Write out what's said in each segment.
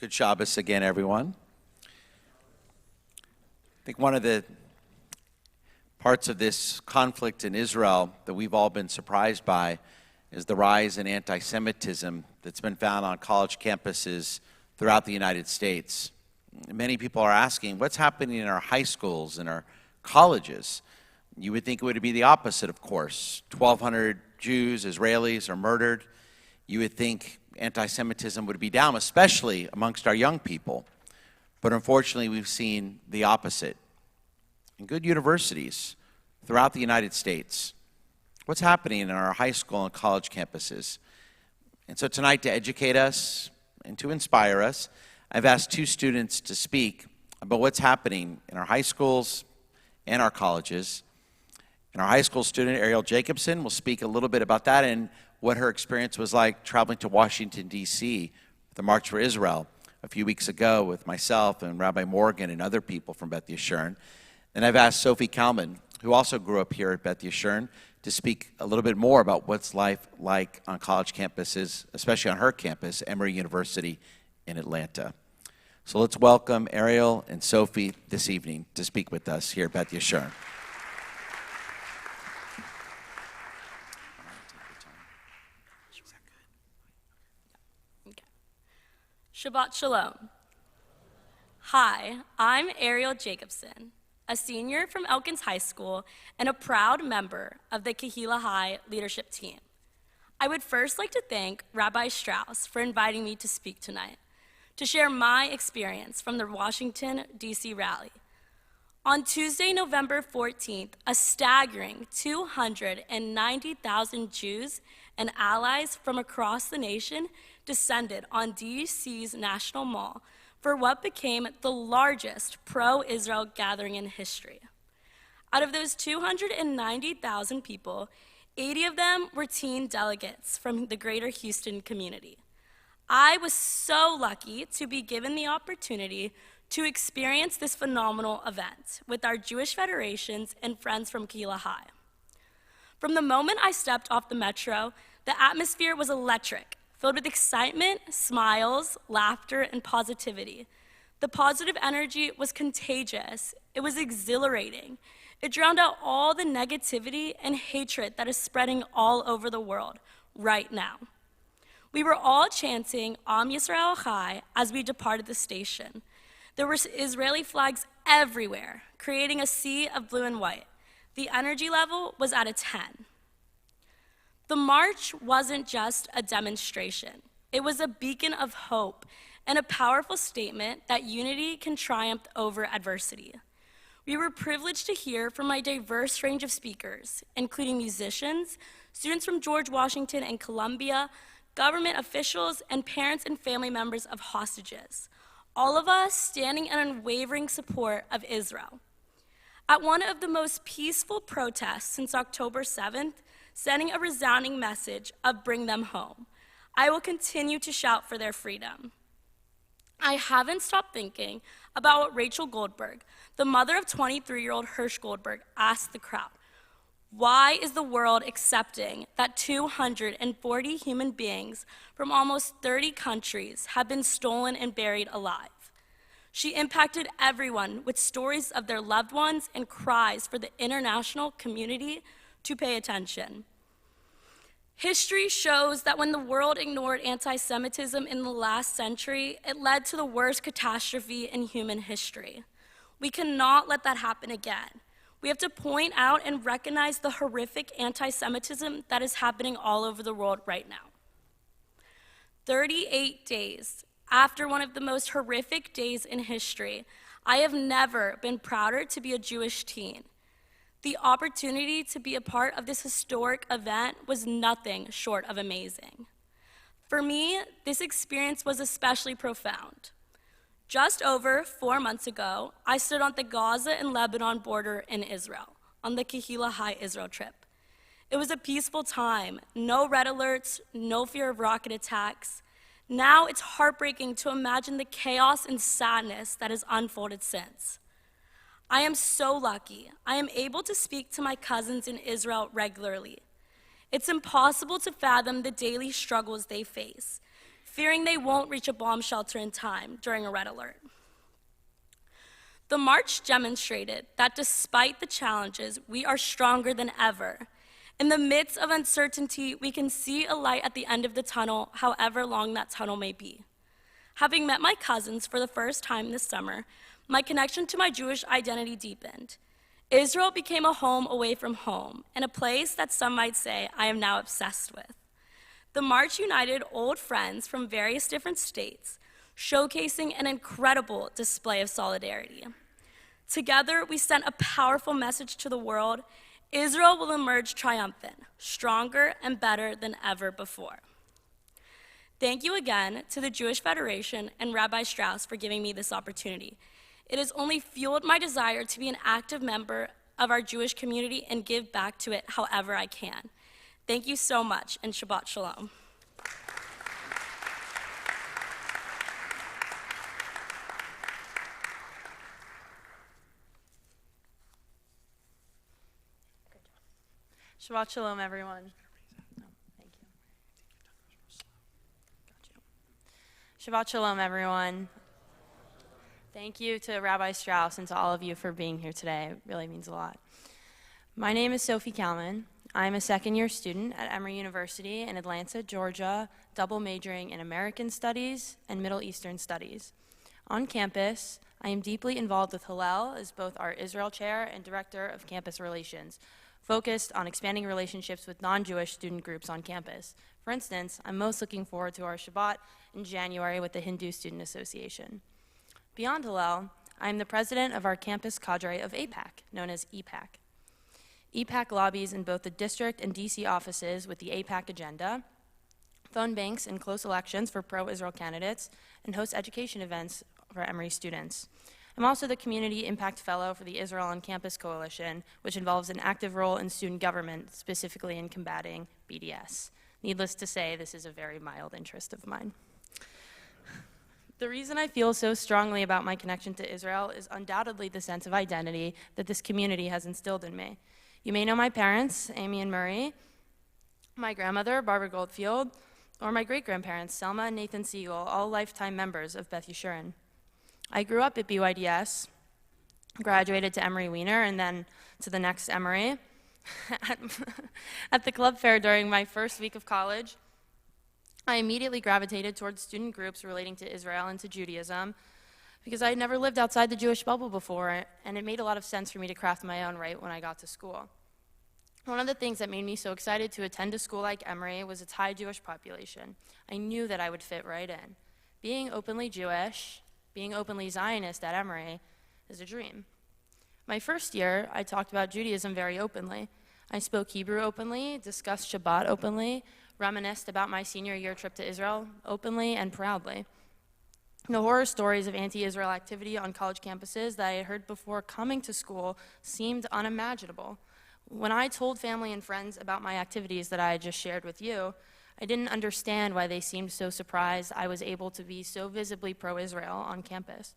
Good Shabbos again, everyone. I think one of the parts of this conflict in Israel that we've all been surprised by is the rise in anti-Semitism that's been found on college campuses throughout the United States. Many people are asking, what's happening in our high schools and our colleges? You would think it would be the opposite, of course. 1,200 Jews, Israelis are murdered. You would think anti-Semitism would be down, especially amongst our young people. But unfortunately, we've seen the opposite. In good universities throughout the United States, what's happening in our high school and college campuses? And so tonight, to educate us and to inspire us, I've asked two students to speak about what's happening in our high schools and our colleges. And our high school student, Ariel Jacobson, will speak a little bit about that and what her experience was like traveling to Washington, D.C. for the March for Israel a few weeks ago with myself and Rabbi Morgan and other people from Beth Yeshurun. And I've asked Sophie Kalmin, who also grew up here at Beth Yeshurun, to speak a little bit more about what's life like on college campuses, especially on her campus, Emory University in Atlanta. So let's welcome Ariel and Sophie this evening to speak with us here at Beth Yeshurun. Shabbat Shalom. Hi, I'm Ariel Jacobson, a senior from Elkins High School and a proud member of the Kehila High leadership team. I would first like to thank Rabbi Strauss for inviting me to speak tonight, to share my experience from the Washington, D.C. rally. On Tuesday, November 14th, a staggering 290,000 Jews and allies from across the nation descended on D.C.'s National Mall for what became the largest pro-Israel gathering in history. Out of those 290,000 people, 80 of them were teen delegates from the greater Houston community. I was so lucky to be given the opportunity to experience this phenomenal event with our Jewish federations and friends from Kehila High. From the moment I stepped off the metro, the atmosphere was electric, filled with excitement, smiles, laughter, and positivity. The positive energy was contagious. It was exhilarating. It drowned out all the negativity and hatred that is spreading all over the world right now. We were all chanting Am Yisrael Chai as we departed the station. There were Israeli flags everywhere, creating a sea of blue and white. The energy level was at a 10. The march wasn't just a demonstration. It was a beacon of hope and a powerful statement that unity can triumph over adversity. We were privileged to hear from a diverse range of speakers, including musicians, students from George Washington and Columbia, government officials, and parents and family members of hostages, all of us standing in unwavering support of Israel. At one of the most peaceful protests since October 7th, sending a resounding message of bring them home, I will continue to shout for their freedom. I haven't stopped thinking about what Rachel Goldberg, the mother of 23-year-old Hirsch Goldberg, asked the crowd. Why is the world accepting that 240 human beings from almost 30 countries have been stolen and buried alive? She impacted everyone with stories of their loved ones and cries for the international community to pay attention. History shows that when the world ignored anti-Semitism in the last century, it led to the worst catastrophe in human history. We cannot let that happen again. We have to point out and recognize the horrific anti-Semitism that is happening all over the world right now. 38 days after one of the most horrific days in history, I have never been prouder to be a Jewish teen. The opportunity to be a part of this historic event was nothing short of amazing. For me, this experience was especially profound. Just over 4 months ago, I stood on the Gaza and Lebanon border in Israel on the Kehila High Israel trip. It was a peaceful time, no red alerts, no fear of rocket attacks. Now it's heartbreaking to imagine the chaos and sadness that has unfolded since. I am so lucky. I am able to speak to my cousins in Israel regularly. It's impossible to fathom the daily struggles they face. fearing they won't reach a bomb shelter in time during a red alert. The march demonstrated that despite the challenges, we are stronger than ever. In the midst of uncertainty, we can see a light at the end of the tunnel, however long that tunnel may be. Having met my cousins for the first time this summer, my connection to my Jewish identity deepened. Israel became a home away from home, and a place that some might say I am now obsessed with. The march united old friends from various different states, showcasing an incredible display of solidarity. Together, we sent a powerful message to the world. Israel will emerge triumphant, stronger and better than ever before. Thank you again to the Jewish Federation and Rabbi Strauss for giving me this opportunity. It has only fueled my desire to be an active member of our Jewish community and give back to it however I can. Thank you so much, and Shabbat Shalom. Shabbat Shalom, everyone. Oh, thank you. Got you. Shabbat Shalom, everyone. Thank you to Rabbi Strauss and to all of you for being here today. It really means a lot. My name is Sophie Kalmin. I'm a second-year student at Emory University in Atlanta, Georgia, double majoring in American Studies and Middle Eastern Studies. On campus, I am deeply involved with Hillel as both our Israel chair and director of campus relations, focused on expanding relationships with non-Jewish student groups on campus. For instance, I'm most looking forward to our Shabbat in January with the Hindu Student Association. Beyond Hillel, I'm the president of our campus cadre of AIPAC, known as EPAC. EPAC lobbies in both the district and DC offices with the AIPAC agenda, phone banks in close elections for pro-Israel candidates, and hosts education events for Emory students. I'm also the Community Impact Fellow for the Israel on Campus Coalition, which involves an active role in student government, specifically in combating BDS. Needless to say, this is a very mild interest of mine. The reason I feel so strongly about my connection to Israel is undoubtedly the sense of identity that this community has instilled in me. You may know my parents, Amy and Murray, my grandmother, Barbara Goldfield, or my great-grandparents, Selma and Nathan Siegel, all lifetime members of Beth Yeshurun. I grew up at BYDS, graduated to Emory Wiener, and then to the next Emory. At the club fair during my first week of college, I immediately gravitated towards student groups relating to Israel and to Judaism because I had never lived outside the Jewish bubble before, and it made a lot of sense for me to craft my own right when I got to school. One of the things that made me so excited to attend a school like Emory was its high Jewish population. I knew that I would fit right in. Being openly Jewish, being openly Zionist at Emory is a dream. My first year, I talked about Judaism very openly. I spoke Hebrew openly, discussed Shabbat openly, reminisced about my senior year trip to Israel openly and proudly. The horror stories of anti-Israel activity on college campuses that I had heard before coming to school seemed unimaginable. When I told family and friends about my activities that I had just shared with you, I didn't understand why they seemed so surprised I was able to be so visibly pro-Israel on campus.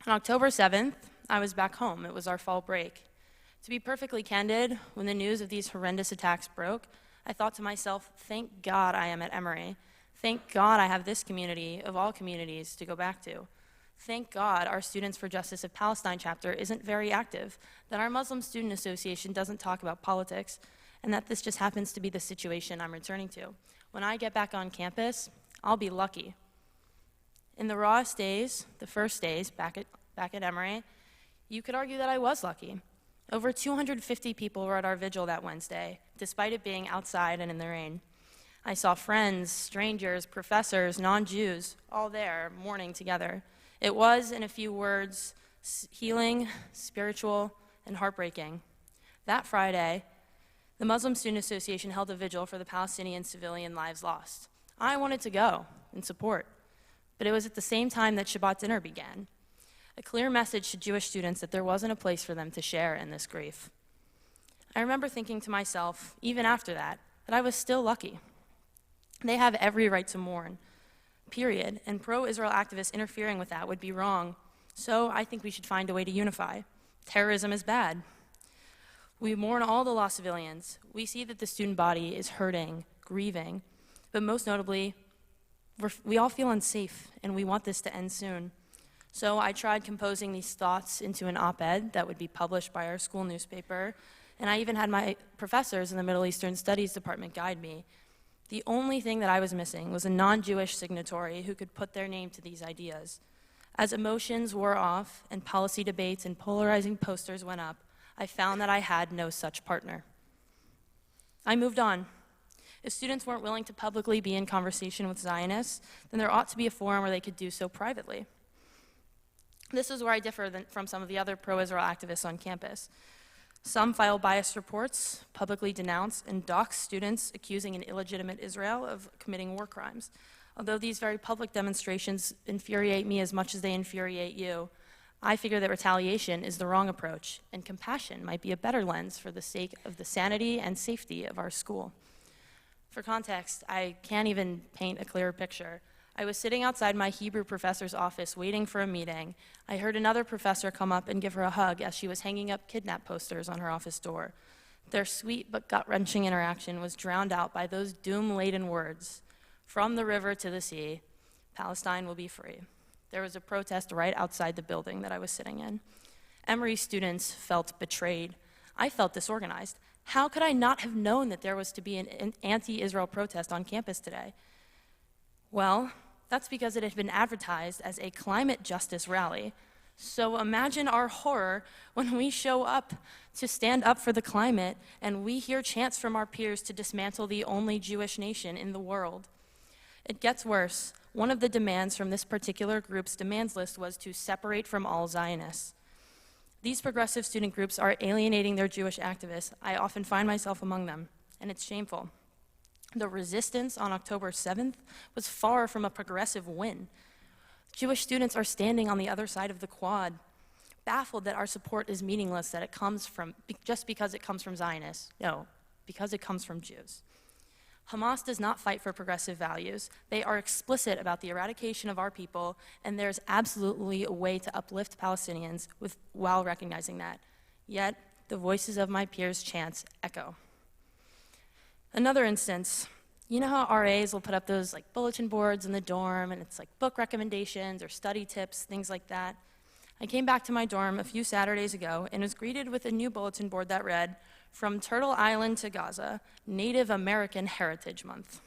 On October 7th, I was back home. It was our fall break. To be perfectly candid, when the news of these horrendous attacks broke, I thought to myself, thank God I am at Emory. Thank God I have this community of all communities to go back to. Thank God our Students for Justice of Palestine chapter isn't very active, that our Muslim Student Association doesn't talk about politics, and that this just happens to be the situation I'm returning to. When I get back on campus, I'll be lucky. In the rawest days, the first days back at Emory, you could argue that I was lucky. Over 250 people were at our vigil that Wednesday, despite it being outside and in the rain. I saw friends, strangers, professors, non-Jews, all there mourning together. It was, in a few words, healing, spiritual, and heartbreaking. That Friday, the Muslim Student Association held a vigil for the Palestinian civilian lives lost. I wanted to go and support, but it was at the same time that Shabbat dinner began. A clear message to Jewish students that there wasn't a place for them to share in this grief. I remember thinking to myself, even after that I was still lucky. They have every right to mourn, period, and pro-Israel activists interfering with that would be wrong. So I think we should find a way to unify. Terrorism is bad. We mourn all the lost civilians. We see that the student body is hurting, grieving, but most notably, We all feel unsafe, and we want this to end soon. So I tried composing these thoughts into an op-ed that would be published by our school newspaper, and I even had my professors in the Middle Eastern Studies department guide me. The only thing that I was missing was a non-Jewish signatory who could put their name to these ideas. As emotions wore off and policy debates and polarizing posters went up, I found that I had no such partner. I moved on. If students weren't willing to publicly be in conversation with Zionists, then there ought to be a forum where they could do so privately. This is where I differ from some of the other pro-Israel activists on campus. Some file biased reports, publicly denounce and dox students accusing an illegitimate Israel of committing war crimes. Although these very public demonstrations infuriate me as much as they infuriate you, I figure that retaliation is the wrong approach, and compassion might be a better lens for the sake of the sanity and safety of our school. For context, I can't even paint a clearer picture. I was sitting outside my Hebrew professor's office waiting for a meeting. I heard another professor come up and give her a hug as she was hanging up kidnap posters on her office door. Their sweet but gut-wrenching interaction was drowned out by those doom-laden words, "From the river to the sea, Palestine will be free." There was a protest right outside the building that I was sitting in. Emory students felt betrayed. I felt disorganized. How could I not have known that there was to be an anti-Israel protest on campus today? Well, that's because it had been advertised as a climate justice rally. So imagine our horror when we show up to stand up for the climate and we hear chants from our peers to dismantle the only Jewish nation in the world. It gets worse. One of the demands from this particular group's demands list was to separate from all Zionists. These progressive student groups are alienating their Jewish activists. I often find myself among them, and it's shameful. The resistance on October 7th was far from a progressive win. Jewish students are standing on the other side of the quad, baffled that our support is meaningless, that it comes from, just because it comes from Zionists. No, because it comes from Jews. Hamas does not fight for progressive values. They are explicit about the eradication of our people, and there's absolutely a way to uplift Palestinians while recognizing that. Yet, the voices of my peers' chants echo. Another instance, you know how RAs will put up those bulletin boards in the dorm, and it's book recommendations or study tips, things like that? I came back to my dorm a few Saturdays ago and was greeted with a new bulletin board that read, "From Turtle Island to Gaza, Native American Heritage Month."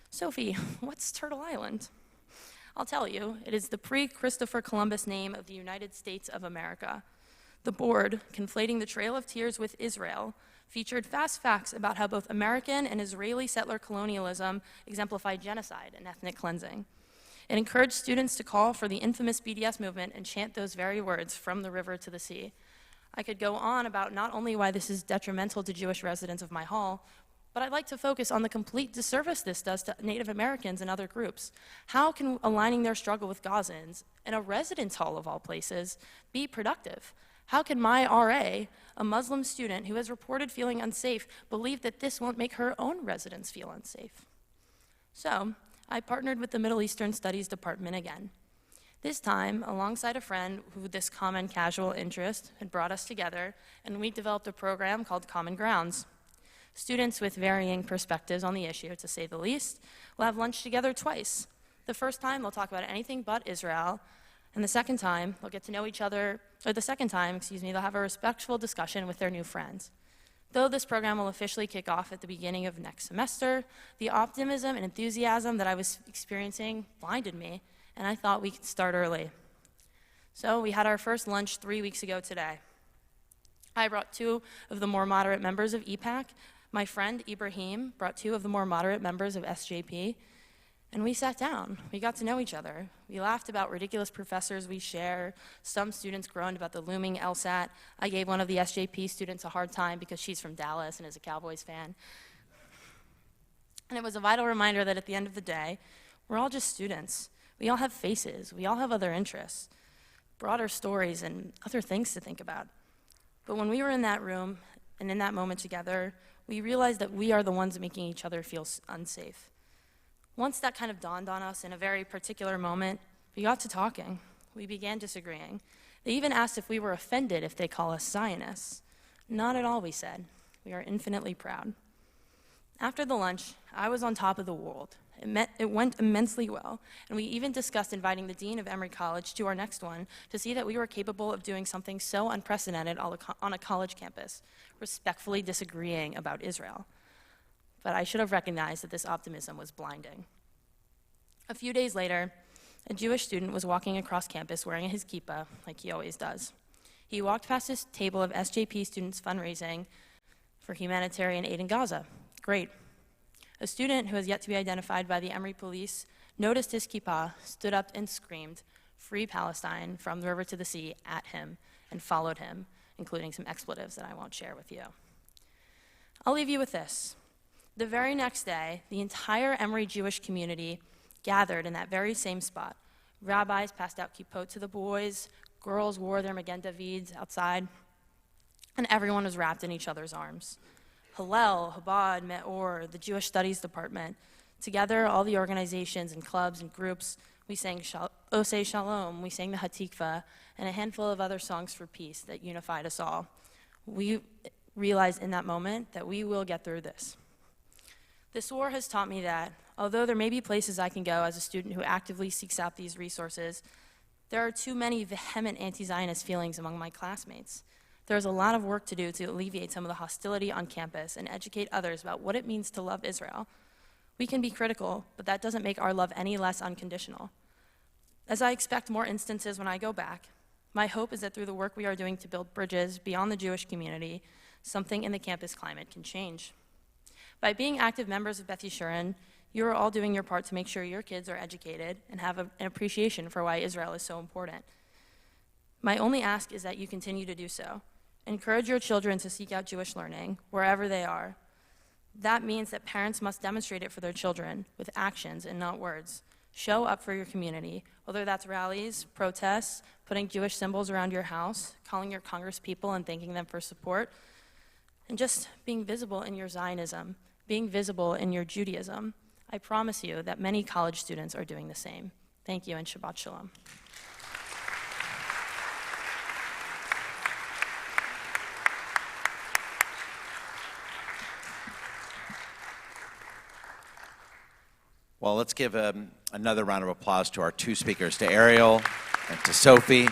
Sophie, what's Turtle Island? I'll tell you, it is the pre-Christopher Columbus name of the United States of America. The board, conflating the Trail of Tears with Israel, featured fast facts about how both American and Israeli settler colonialism exemplify genocide and ethnic cleansing. It encouraged students to call for the infamous BDS movement and chant those very words, "From the river to the sea." I could go on about not only why this is detrimental to Jewish residents of my hall, but I'd like to focus on the complete disservice this does to Native Americans and other groups. How can aligning their struggle with Gazans, in a residence hall of all places, be productive? How can my RA, a Muslim student who has reported feeling unsafe, believe that this won't make her own residents feel unsafe? So, I partnered with the Middle Eastern Studies Department again. This time, alongside a friend who this common casual interest had brought us together, and we developed a program called Common Grounds. Students with varying perspectives on the issue, to say the least, will have lunch together twice. The first time, they'll talk about anything but Israel, and the second time, they'll get to know each other, or the second time, they'll have a respectful discussion with their new friends. Though this program will officially kick off at the beginning of next semester, the optimism and enthusiasm that I was experiencing blinded me, and I thought we could start early. So we had our first lunch 3 weeks ago today. I brought 2 of the more moderate members of EPAC. My friend Ibrahim brought 2 of the more moderate members of SJP. And we sat down. We got to know each other. We laughed about ridiculous professors we share. Some students groaned about the looming LSAT. I gave one of the SJP students a hard time because she's from Dallas and is a Cowboys fan. And it was a vital reminder that at the end of the day, we're all just students. We all have faces. We all have other interests, broader stories, and other things to think about. But when we were in that room and in that moment together, we realized that we are the ones making each other feel unsafe. Once that kind of dawned on us in a very particular moment, we got to talking. We began disagreeing. They even asked if we were offended if they call us Zionists. Not at all, we said. We are infinitely proud. After the lunch, I was on top of the world, It went immensely well, and we even discussed inviting the dean of Emory College to our next one to see that we were capable of doing something so unprecedented on a college campus, respectfully disagreeing about Israel. But I should have recognized that this optimism was blinding. A few days later, a Jewish student was walking across campus wearing his kippah, like he always does. He walked past his table of SJP students fundraising for humanitarian aid in Gaza. Great. A student who has yet to be identified by the Emory police noticed his kippah, stood up and screamed, "Free Palestine," from the river to the sea at him, and followed him, including some expletives that I won't share with you. I'll leave you with this. The very next day, the entire Emory Jewish community gathered in that very same spot. Rabbis passed out kippot to the boys, girls wore their Magen Davids outside, and everyone was wrapped in each other's arms. Hillel, Chabad, Me'or, the Jewish Studies Department, together all the organizations and clubs and groups, we sang Osei Shalom, we sang the Hatikva, and a handful of other songs for peace that unified us all. We realized in that moment that we will get through this. This war has taught me that, although there may be places I can go as a student who actively seeks out these resources, there are too many vehement anti-Zionist feelings among my classmates. There is a lot of work to do to alleviate some of the hostility on campus and educate others about what it means to love Israel. We can be critical, but that doesn't make our love any less unconditional. As I expect more instances when I go back, my hope is that through the work we are doing to build bridges beyond the Jewish community, something in the campus climate can change. By being active members of Beth Yeshurun, you are all doing your part to make sure your kids are educated and have an appreciation for why Israel is so important. My only ask is that you continue to do so. Encourage your children to seek out Jewish learning, wherever they are. That means that parents must demonstrate it for their children with actions and not words. Show up for your community, whether that's rallies, protests, putting Jewish symbols around your house, calling your congresspeople and thanking them for support, and just being visible in your Zionism, being visible in your Judaism. I promise you that many college students are doing the same. Thank you, and Shabbat Shalom. Well, let's give another round of applause to our two speakers, to Ariel and to Sophie.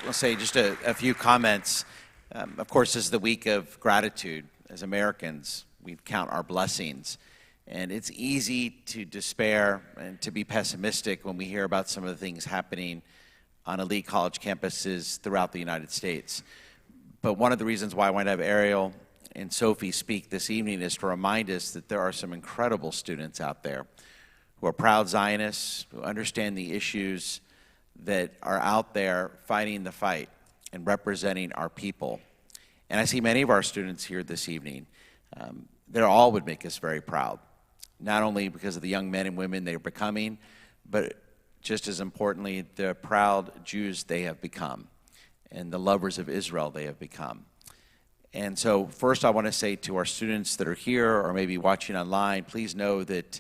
I'll say just a few comments. Of course, this is the week of gratitude. As Americans, we count our blessings. And it's easy to despair and to be pessimistic when we hear about some of the things happening on elite college campuses throughout the United States. But one of the reasons why I want to have Ariel and Sophie speak this evening is to remind us that there are some incredible students out there who are proud Zionists, who understand the issues that are out there fighting the fight and representing our people. And I see many of our students here this evening that all would make us very proud, not only because of the young men and women they're becoming, but just as importantly, the proud Jews they have become and the lovers of Israel they have become. And so first I want to say to our students that are here or maybe watching online, please know that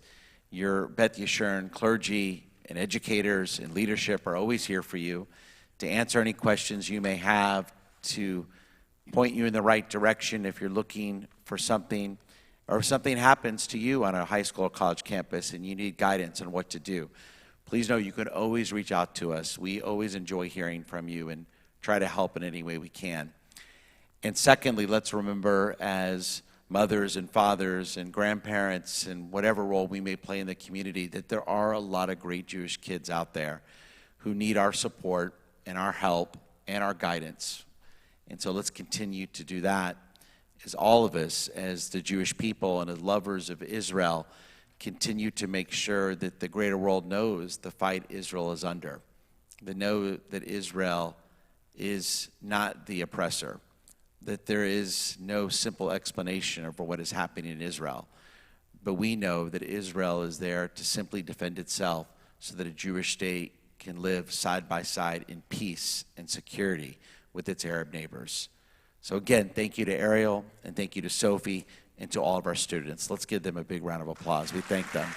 your Beth Yeshurun clergy and educators and leadership are always here for you to answer any questions you may have, to point you in the right direction if you're looking for something, or if something happens to you on a high school or college campus and you need guidance on what to do. Please know you can always reach out to us. We always enjoy hearing from you and try to help in any way we can. And secondly, let's remember as mothers and fathers and grandparents and whatever role we may play in the community that there are a lot of great Jewish kids out there who need our support and our help and our guidance. And so let's continue to do that as all of us, as the Jewish people and as lovers of Israel, continue to make sure that the greater world knows the fight Israel is under. They know that Israel is not the oppressor, that there is no simple explanation for what is happening in Israel. But we know that Israel is there to simply defend itself so that a Jewish state can live side by side in peace and security with its Arab neighbors. So again, thank you to Ariel, and thank you to Sophie, and to all of our students. Let's give them a big round of applause. We thank them.